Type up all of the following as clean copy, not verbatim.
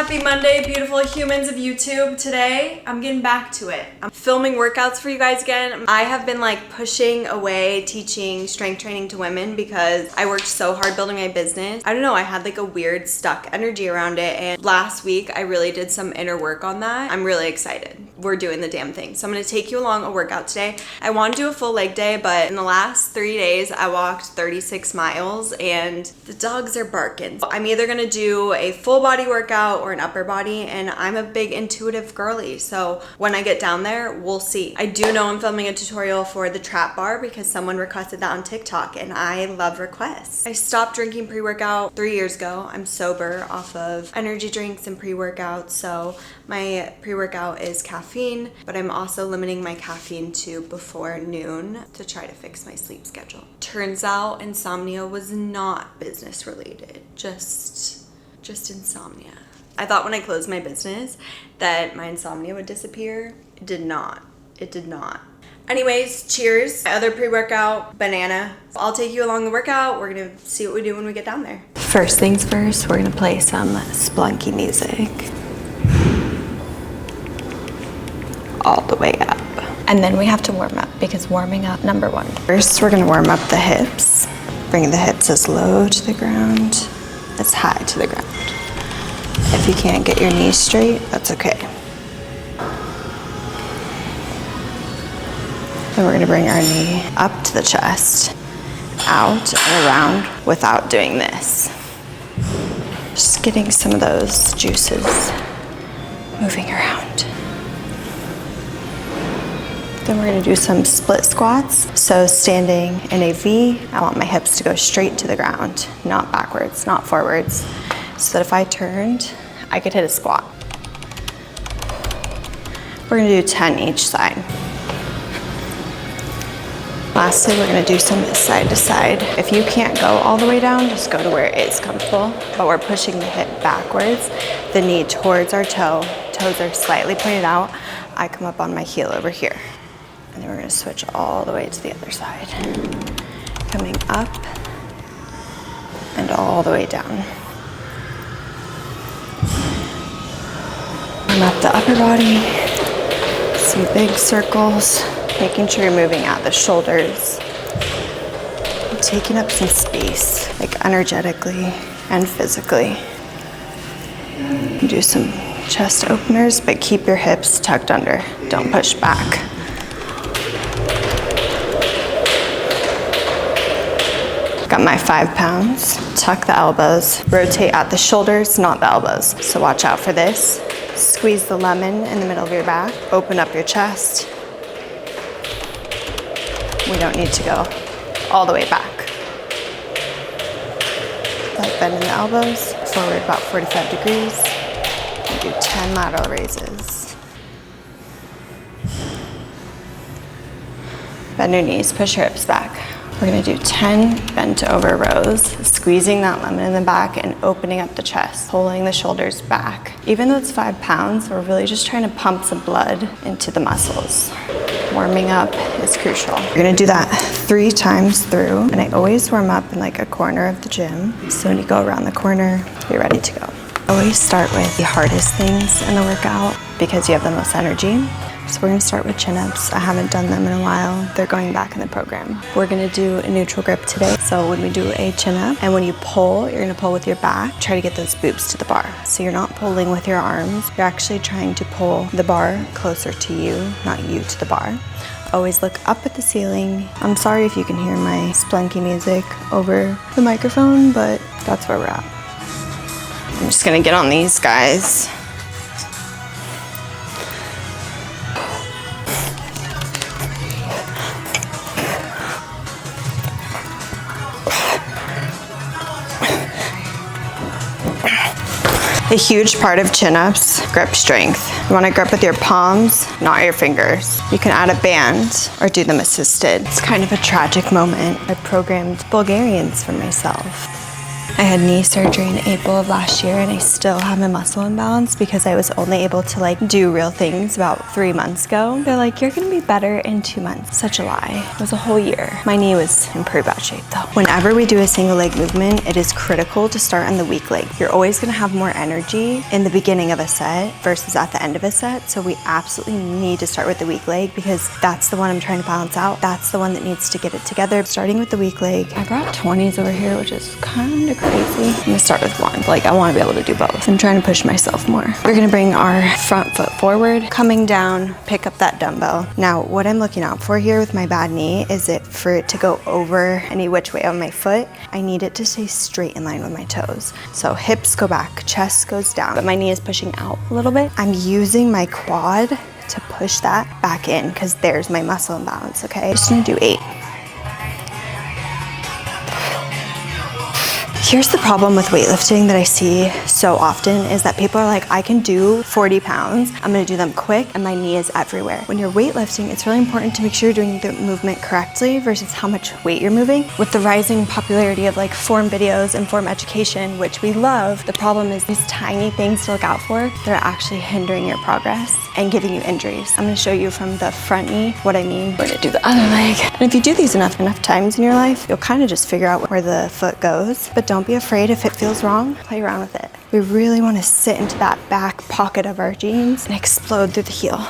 Happy Monday, beautiful humans of YouTube. Today, I'm getting back to it. I'm filming workouts for you guys again. I have been like pushing away teaching strength training to women because I worked so hard building my business. I don't know, I had like a weird stuck energy around it, and last week I really did some inner work on that. I'm really excited. We're doing the damn thing. So I'm gonna take you along a workout today. I want to do a full leg day, but in the last 3 days, I walked 36 miles and the dogs are barking. I'm either gonna do a full body workout or an upper body, and I'm a big intuitive girly, so when I get down there, we'll see. I do know I'm filming a tutorial for the trap bar because someone requested that on TikTok, and I love requests. I stopped drinking pre-workout 3 years ago. I'm sober off of energy drinks and pre-workouts, so my pre-workout is caffeine, but I'm also limiting my caffeine to before noon to try to fix my sleep schedule. Turns out insomnia was not business related, just insomnia. I thought when I closed my business that my insomnia would disappear. It did not. It did not. Anyways, cheers. My other pre-workout, banana. I'll take you along the workout. We're gonna see what we do when we get down there. First things first, we're gonna play some splunky music. All the way up. And then we have to warm up because warming up, number one. First, we're gonna warm up the hips. Bring the hips as low to the ground, as high to the ground. If you can't get your knees straight, that's okay. Then we're gonna bring our knee up to the chest, out and around without doing this. Just getting some of those juices moving around. Then we're gonna do some split squats. So standing in a V, I want my hips to go straight to the ground, not backwards, not forwards. So that if I turned, I could hit a squat. We're gonna do 10 each side. Lastly, we're gonna do some side to side. If you can't go all the way down, just go to where it is comfortable, but we're pushing the hip backwards, the knee towards our toe, toes are slightly pointed out. I come up on my heel over here. And then we're gonna switch all the way to the other side. Coming up and all the way down. Warm up the upper body, some big circles, making sure you're moving out the shoulders, and taking up some space, like energetically and physically. Do some chest openers, but keep your hips tucked under, don't push back. Got my 5 pounds, tuck the elbows, rotate at the shoulders, not the elbows. So watch out for this. Squeeze the lemon in the middle of your back, open up your chest. We don't need to go all the way back. Like bend in the elbows, forward about 45 degrees. And do 10 lateral raises. Bend your knees, push your hips back. We're gonna do 10 bent over rows, squeezing that lemon in the back and opening up the chest, pulling the shoulders back. Even though it's 5 pounds, we're really just trying to pump some blood into the muscles. Warming up is crucial. We're gonna do that 3 times through, and I always warm up in like a corner of the gym. So when you go around the corner, you're ready to go. I always start with the hardest things in the workout because you have the most energy. So we're gonna start with chin-ups. I haven't done them in a while. They're going back in the program. We're gonna do a neutral grip today. So when we do a chin-up, and when you pull, you're gonna pull with your back. Try to get those boobs to the bar. So you're not pulling with your arms. You're actually trying to pull the bar closer to you, not you to the bar. Always look up at the ceiling. I'm sorry if you can hear my splunky music over the microphone, but that's where we're at. I'm just gonna get on these guys. A huge part of chin-ups, grip strength. You wanna grip with your palms, not your fingers. You can add a band or do them assisted. It's kind of a tragic moment. I programmed Bulgarians for myself. I had knee surgery in April of last year and I still have a muscle imbalance because I was only able to like do real things about 3 months ago. They're like, you're gonna be better in 2 months. Such a lie. It was a whole year. My knee was in pretty bad shape though. Whenever we do a single leg movement, it is critical to start on the weak leg. You're always gonna have more energy in the beginning of a set versus at the end of a set. So we absolutely need to start with the weak leg because that's the one I'm trying to balance out. That's the one that needs to get it together. Starting with the weak leg. I brought 20s over here, which is kind of crazy. I'm gonna start with one. Like, I wanna be able to do both. I'm trying to push myself more. We're gonna bring our front foot forward, coming down, pick up that dumbbell. Now, what I'm looking out for here with my bad knee is for it to go over any which way on my foot. I need it to stay straight in line with my toes. So hips go back, chest goes down, but my knee is pushing out a little bit. I'm using my quad to push that back in because there's my muscle imbalance, okay? I'm just gonna do 8. Here's the problem with weightlifting that I see so often is that people are like, I can do 40 pounds, I'm gonna do them quick, and my knee is everywhere. When you're weightlifting, it's really important to make sure you're doing the movement correctly versus how much weight you're moving. With the rising popularity of like form videos and form education, which we love, the problem is these tiny things to look out for that are actually hindering your progress and giving you injuries. I'm gonna show you from the front knee what I mean. We're gonna do the other leg. And if you do these enough times in your life, you'll kind of just figure out where the foot goes, but don't be afraid if it feels wrong, play around with it. We really want to sit into that back pocket of our jeans and explode through the heel.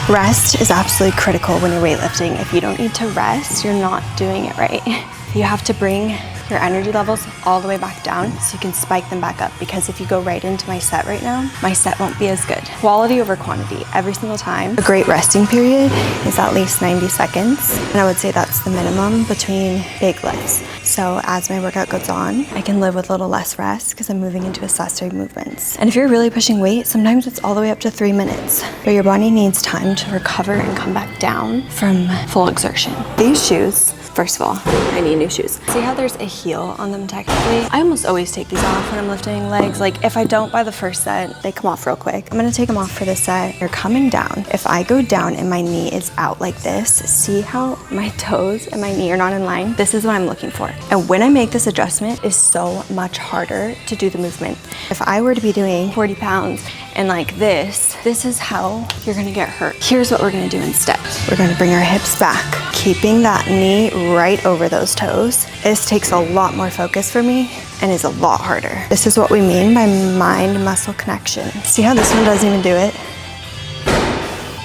Rest is absolutely critical when you're weightlifting. If you don't need to rest, you're not doing it right. You have to bring your energy levels all the way back down so you can spike them back up, because if you go right into my set right now, my set won't be as good. Quality over quantity every single time. A great resting period is at least 90 seconds, and I would say that's the minimum between big lifts. So as my workout goes on, I can live with a little less rest because I'm moving into accessory movements. And if you're really pushing weight, sometimes it's all the way up to 3 minutes, but your body needs time to recover and come back down from full exertion. These shoes, first of all, I need new shoes. See how there's a heel on them technically? I almost always take these off when I'm lifting legs. Like if I don't by the first set, they come off real quick. I'm gonna take them off for this set. They're coming down. If I go down and my knee is out like this, see how my toes and my knee are not in line? This is what I'm looking for. And when I make this adjustment, it's so much harder to do the movement. If I were to be doing 40 pounds and like this is how you're gonna get hurt. Here's what we're gonna do instead. We're gonna bring our hips back, keeping that knee right over those toes. This takes a lot more focus for me and is a lot harder. This is what we mean by mind-muscle connection. See how this one doesn't even do it?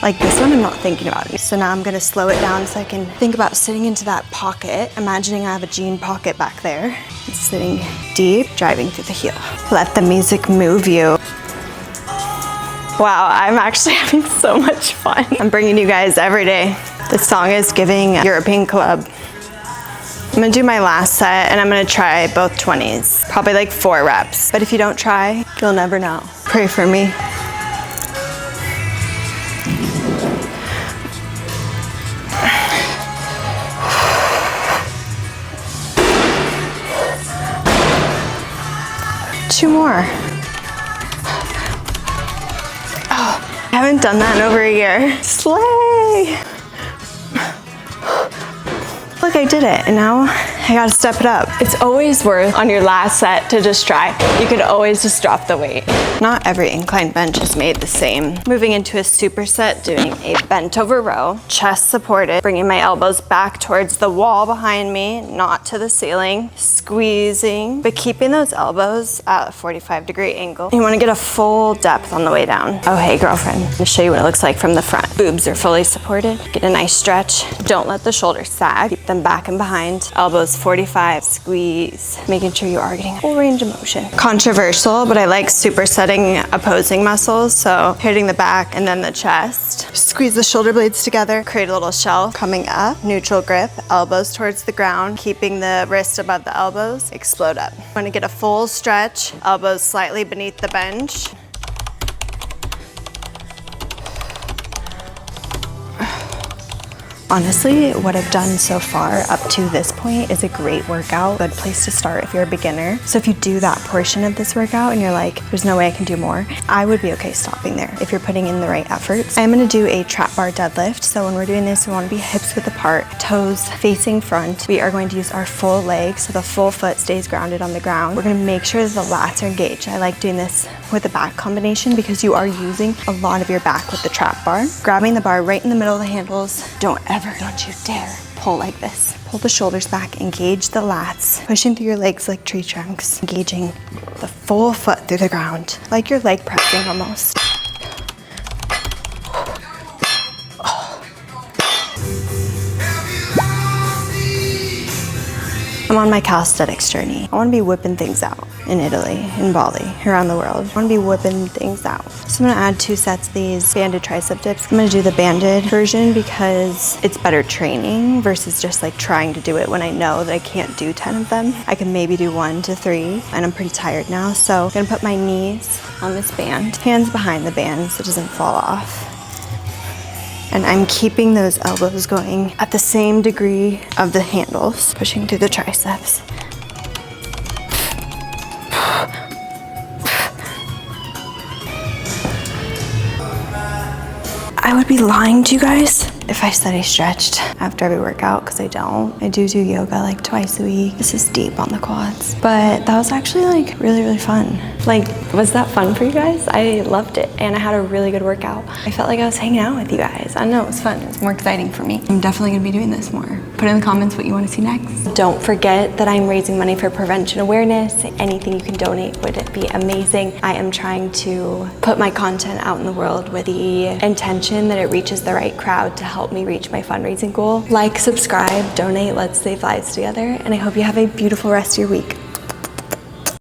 Like this one, I'm not thinking about it. So now I'm gonna slow it down so I can think about sitting into that pocket, imagining I have a jean pocket back there, and sitting deep, driving through the heel. Let the music move you. Wow, I'm actually having so much fun. I'm bringing you guys every day. This song is giving European Club. I'm gonna do my last set and I'm gonna try both 20s, probably like 4 reps. But if you don't try, you'll never know. Pray for me. Two more. Oh, I haven't done that in over a year. Slay! Look, I did it, and now I gotta step it up. It's always worth on your last set to just try. You could always just drop the weight. Not every incline bench is made the same. Moving into a superset, doing a bent over row, chest supported, bringing my elbows back towards the wall behind me, not to the ceiling, squeezing, but keeping those elbows at a 45-degree angle. You wanna get a full depth on the way down. Oh, hey, girlfriend. Let me show you what it looks like from the front. Boobs are fully supported. Get a nice stretch. Don't let the shoulders sag. Keep them back and behind. Elbows 45, squeeze, making sure you are getting full range of motion. Controversial, but I like supersetting opposing muscles, so hitting the back and then the chest. Squeeze the shoulder blades together, create a little shelf, coming up, neutral grip, elbows towards the ground, keeping the wrist above the elbows, explode up. Want to get a full stretch, elbows slightly beneath the bench. Honestly, what I've done so far up to this point is a great workout, good place to start if you're a beginner. So if you do that portion of this workout and you're like, there's no way I can do more, I would be okay stopping there if you're putting in the right efforts. I'm gonna do a trap bar deadlift. So when we're doing this, we wanna be hips width apart, toes facing front. We are going to use our full leg so the full foot stays grounded on the ground. We're gonna make sure that the lats are engaged. I like doing this with a back combination because you are using a lot of your back with the trap bar. Grabbing the bar right in the middle of the handles. Don't you dare pull like this. Pull the shoulders back, engage the lats, pushing through your legs like tree trunks, engaging the full foot through the ground, like you're leg pressing almost. I'm on my calisthenics journey. I want to be whipping things out in Italy, in Bali, around the world. I want to be whipping things out. So I'm going to add 2 sets of these banded tricep dips. I'm going to do the banded version because it's better training versus just like trying to do it when I know that I can't do 10 of them. I can maybe do 1 to 3 and I'm pretty tired now. So I'm going to put my knees on this band, hands behind the band so it doesn't fall off. And I'm keeping those elbows going at the same degree of the handles, pushing through the triceps. I would be lying to you guys if I said I stretched after every workout, because I don't. I do yoga like twice a week. This is deep on the quads. But that was actually like really fun. Like, was that fun for you guys? I loved it and I had a really good workout. I felt like I was hanging out with you guys. I don't know, it was fun. It was more exciting for me. I'm definitely gonna be doing this more. Put in the comments what you wanna see next. Don't forget that I'm raising money for prevention awareness. Anything you can donate would be amazing. I am trying to put my content out in the world with the intention that it reaches the right crowd to help me reach my fundraising goal. Like, subscribe, donate, let's save lives together, and I hope you have a beautiful rest of your week.